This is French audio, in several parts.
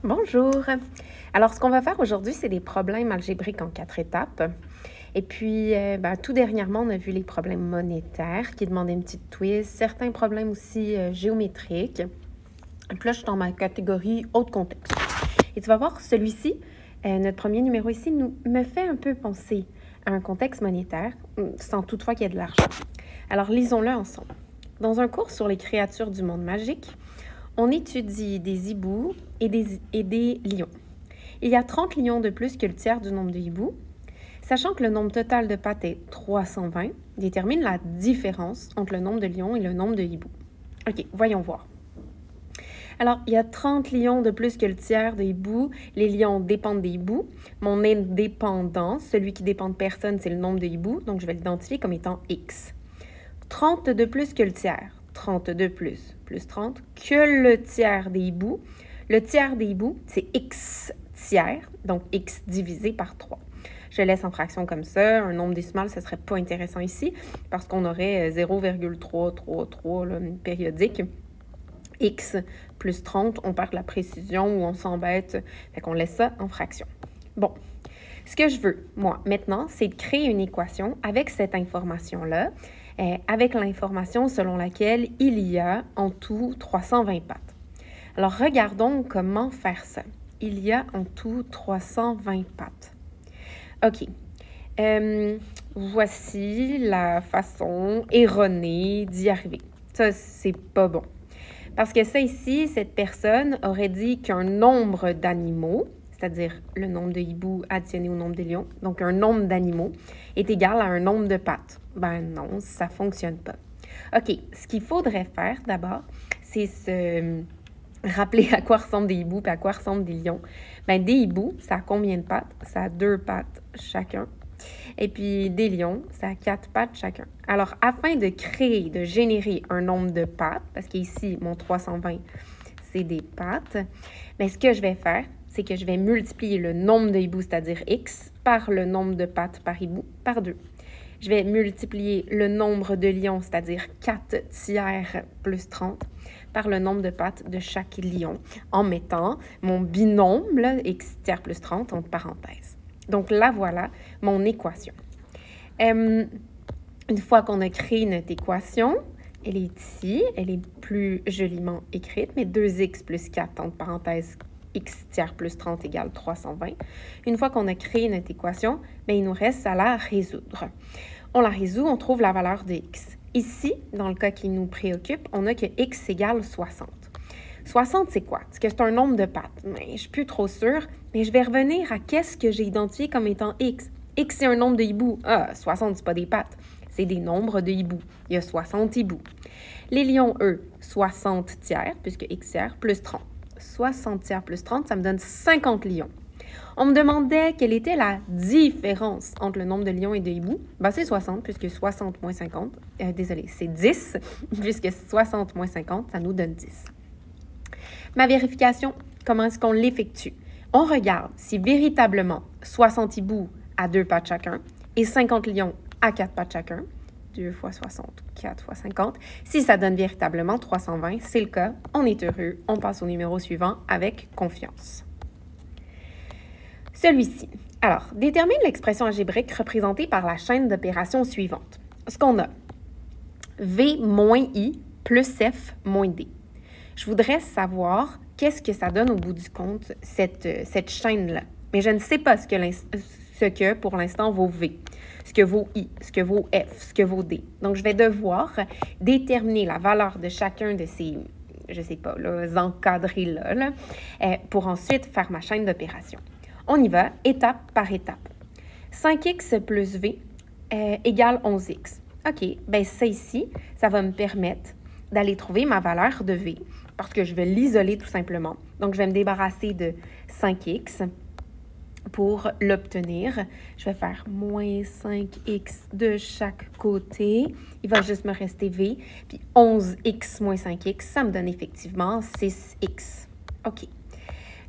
Bonjour! Alors, ce qu'on va faire aujourd'hui, c'est des problèmes algébriques en 4 étapes. Et puis, tout dernièrement, on a vu les problèmes monétaires qui demandaient une petite twist, certains problèmes aussi géométriques. Et puis là, je suis dans ma catégorie autre contexte. Et tu vas voir, celui-ci, notre premier numéro ici, me fait un peu penser à un contexte monétaire, sans toutefois qu'il y ait de l'argent. Alors, lisons-le ensemble. Dans un cours sur les créatures du monde magique, on étudie des hiboux et des lions. Il y a 30 lions de plus que le tiers du nombre de hiboux. Sachant que le nombre total de pattes est 320, détermine la différence entre le nombre de lions et le nombre de hiboux. OK, voyons voir. Alors, il y a 30 lions de plus que le tiers des hiboux. Les lions dépendent des hiboux. Mon indépendant, celui qui dépend de personne, c'est le nombre de hiboux, donc je vais l'identifier comme étant X. 30 de plus que le tiers. 30 de plus 30 que le tiers des hiboux. Le tiers des hiboux, c'est X tiers, donc X divisé par 3. Je laisse en fraction comme ça. Un nombre décimal, ce ne serait pas intéressant ici parce qu'on aurait 0,333 périodique. X plus 30, on perd la précision ou on s'embête, fait qu'on laisse ça en fraction. Bon, ce que je veux, moi, maintenant, c'est de créer une équation avec cette information-là, avec l'information selon laquelle il y a en tout 320 pattes. Alors, regardons comment faire ça. Il y a en tout 320 pattes. OK. Voici la façon erronée d'y arriver. Ça, c'est pas bon. Parce que ça ici, cette personne aurait dit qu'un nombre d'animaux, c'est-à-dire le nombre de hiboux additionné au nombre de lions, donc un nombre d'animaux, est égal à un nombre de pattes. Ben non, ça ne fonctionne pas. OK, ce qu'il faudrait faire d'abord, c'est se rappeler à quoi ressemblent des hiboux et à quoi ressemblent des lions. Ben, des hiboux, ça a combien de pattes? Ça a 2 pattes chacun. Et puis des lions, ça a 4 pattes chacun. Alors, afin de créer, de générer un nombre de pattes, parce qu'ici, mon 320, c'est des pattes, bien, ce que je vais faire, c'est que je vais multiplier le nombre de hiboux, c'est-à-dire X, par le nombre de pattes par hibou, par 2. Je vais multiplier le nombre de lions, c'est-à-dire 4 tiers plus 30, par le nombre de pattes de chaque lion, en mettant mon binôme, là, X tiers plus 30, entre parenthèses. Donc là, voilà mon équation. Une fois qu'on a créé notre équation, elle est ici, elle est plus joliment écrite, mais 2x plus 4, entre parenthèses, x tiers plus 30 égale 320. Une fois qu'on a créé notre équation, bien, il nous reste à la résoudre. On la résout, on trouve la valeur de x. Ici, dans le cas qui nous préoccupe, on a que x égale 60. 60, c'est quoi? Est-ce que c'est un nombre de pattes? Mais je ne suis plus trop sûre, mais je vais revenir à qu'est-ce que j'ai identifié comme étant x. X, c'est un nombre de hiboux. Ah, 60, c'est pas des pattes. C'est des nombres de hiboux. Il y a 60 hiboux. Les lions, eux, 60 tiers, puisque x tiers, plus 30. 60 tiers plus 30, ça me donne 50 lions. On me demandait quelle était la différence entre le nombre de lions et de hiboux. Ben, c'est 60, puisque 60 moins 50, désolé, c'est 10, puisque 60 moins 50, ça nous donne 10. Ma vérification, comment est-ce qu'on l'effectue? On regarde si véritablement 60 hiboux à 2 pattes chacun et 50 lions à 4 pattes chacun, 2 fois 60, 4 fois 50. Si ça donne véritablement 320, c'est le cas, on est heureux, on passe au numéro suivant avec confiance. Celui-ci. Alors, détermine l'expression algébrique représentée par la chaîne d'opérations suivante. Ce qu'on a, V moins I plus F moins D. Je voudrais savoir qu'est-ce que ça donne au bout du compte, cette chaîne-là. Mais je ne sais pas ce que pour l'instant vaut V, ce que vaut I, ce que vaut F, ce que vaut D. Donc, je vais devoir déterminer la valeur de chacun de ces, je ne sais pas, là, encadrés-là, pour ensuite faire ma chaîne d'opération. On y va, étape par étape. 5x plus V égale 11x. OK, bien ça ici, ça va me permettre d'aller trouver ma valeur de V parce que je vais l'isoler tout simplement. Donc, je vais me débarrasser de 5x pour l'obtenir. Je vais faire moins 5x de chaque côté. Il va juste me rester V. Puis 11x moins 5x, ça me donne effectivement 6x. OK.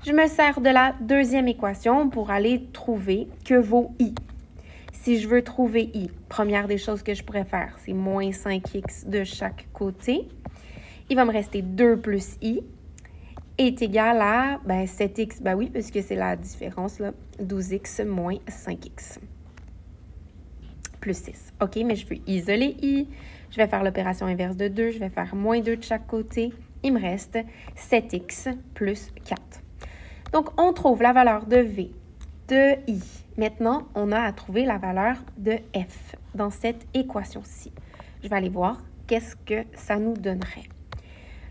Je me sers de la deuxième équation pour aller trouver que vaut I. Si je veux trouver I, première des choses que je pourrais faire, c'est moins 5x de chaque côté. Il va me rester 2 plus I. est égal à 7x. Ben oui, puisque c'est la différence, là, 12x moins 5x. Plus 6. OK, mais je veux isoler i. Je vais faire l'opération inverse de 2. Je vais faire moins 2 de chaque côté. Il me reste 7x plus 4. Donc, on trouve la valeur de v, de i. Maintenant, on a à trouver la valeur de f dans cette équation-ci. Je vais aller voir qu'est-ce que ça nous donnerait.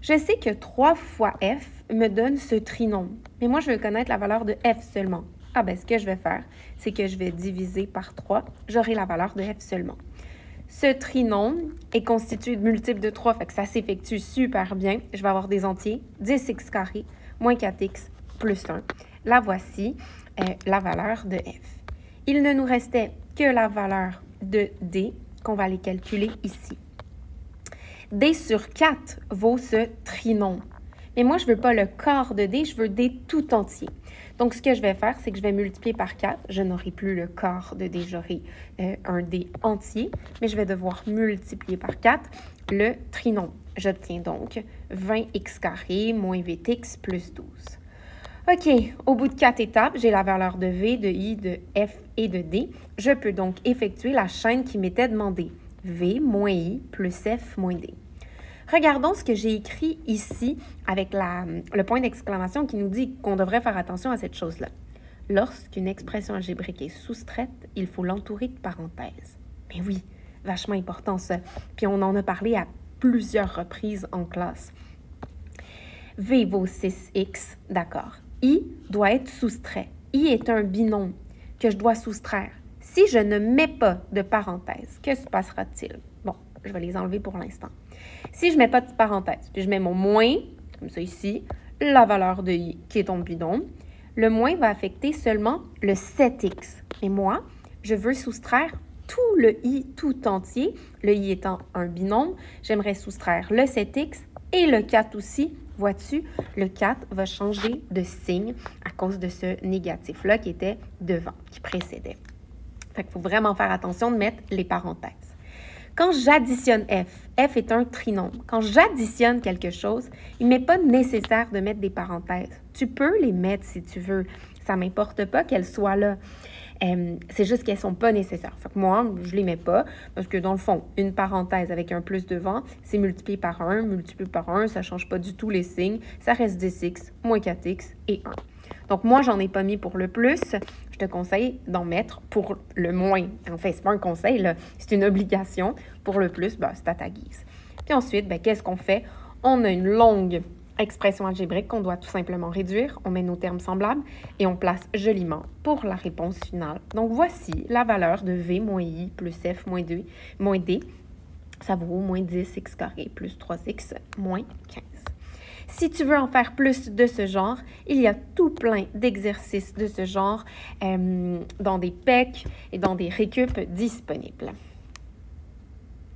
Je sais que 3 fois f me donne ce trinôme, mais moi, je veux connaître la valeur de f seulement. Ah ben, ce que je vais faire, c'est que je vais diviser par 3. J'aurai la valeur de f seulement. Ce trinôme est constitué de multiples de 3, fait que ça s'effectue super bien. Je vais avoir des entiers, 10x carré moins 4x plus 1. La voici, la valeur de f. Il ne nous restait que la valeur de d, qu'on va aller calculer ici. D sur 4 vaut ce trinôme. Mais moi, je ne veux pas le quart de D, je veux D tout entier. Donc, ce que je vais faire, c'est que je vais multiplier par 4. Je n'aurai plus le quart de D, j'aurai un D entier, mais je vais devoir multiplier par 4 le trinôme. J'obtiens donc 20x carré moins 8x plus 12. OK, au bout de 4 étapes, j'ai la valeur de V, de I, de F et de D. Je peux donc effectuer la chaîne qui m'était demandée. V moins I plus F moins D. Regardons ce que j'ai écrit ici avec le point d'exclamation qui nous dit qu'on devrait faire attention à cette chose-là. Lorsqu'une expression algébrique est soustraite, il faut l'entourer de parenthèses. Mais oui, vachement important ça. Puis on en a parlé à plusieurs reprises en classe. V vaut 6x, d'accord. I doit être soustrait. I est un binôme que je dois soustraire. Si je ne mets pas de parenthèses, que se passera-t-il? Bon, je vais les enlever pour l'instant. Si je ne mets pas de parenthèse, puis je mets mon moins, comme ça ici, la valeur de i qui est ton binôme, le moins va affecter seulement le 7x. Et moi, je veux soustraire tout le i tout entier, le i étant un binôme, j'aimerais soustraire le 7x et le 4 aussi. Vois-tu, le 4 va changer de signe à cause de ce négatif-là qui était devant, qui précédait. Fait qu'il faut vraiment faire attention de mettre les parenthèses. Quand j'additionne f, f est un trinôme. Quand j'additionne quelque chose, il n'est pas nécessaire de mettre des parenthèses. Tu peux les mettre si tu veux. Ça ne m'importe pas qu'elles soient là. C'est juste qu'elles ne sont pas nécessaires. Fait que moi, je ne les mets pas parce que dans le fond, une parenthèse avec un plus devant, c'est multiplié par 1, ça ne change pas du tout les signes. Ça reste 10x, moins 4x et 1. Donc, moi, j'en ai pas mis pour le plus. Je te conseille d'en mettre pour le moins. En fait, c'est pas un conseil, là, c'est une obligation. Pour le plus, c'est à ta guise. Puis ensuite, qu'est-ce qu'on fait? On a une longue expression algébrique qu'on doit tout simplement réduire. On met nos termes semblables et on place joliment pour la réponse finale. Donc, voici la valeur de V moins I plus F moins D. Ça vaut moins 10x carré plus 3x moins 15. Si tu veux en faire plus de ce genre, il y a tout plein d'exercices de ce genre dans des PEC et dans des récup disponibles.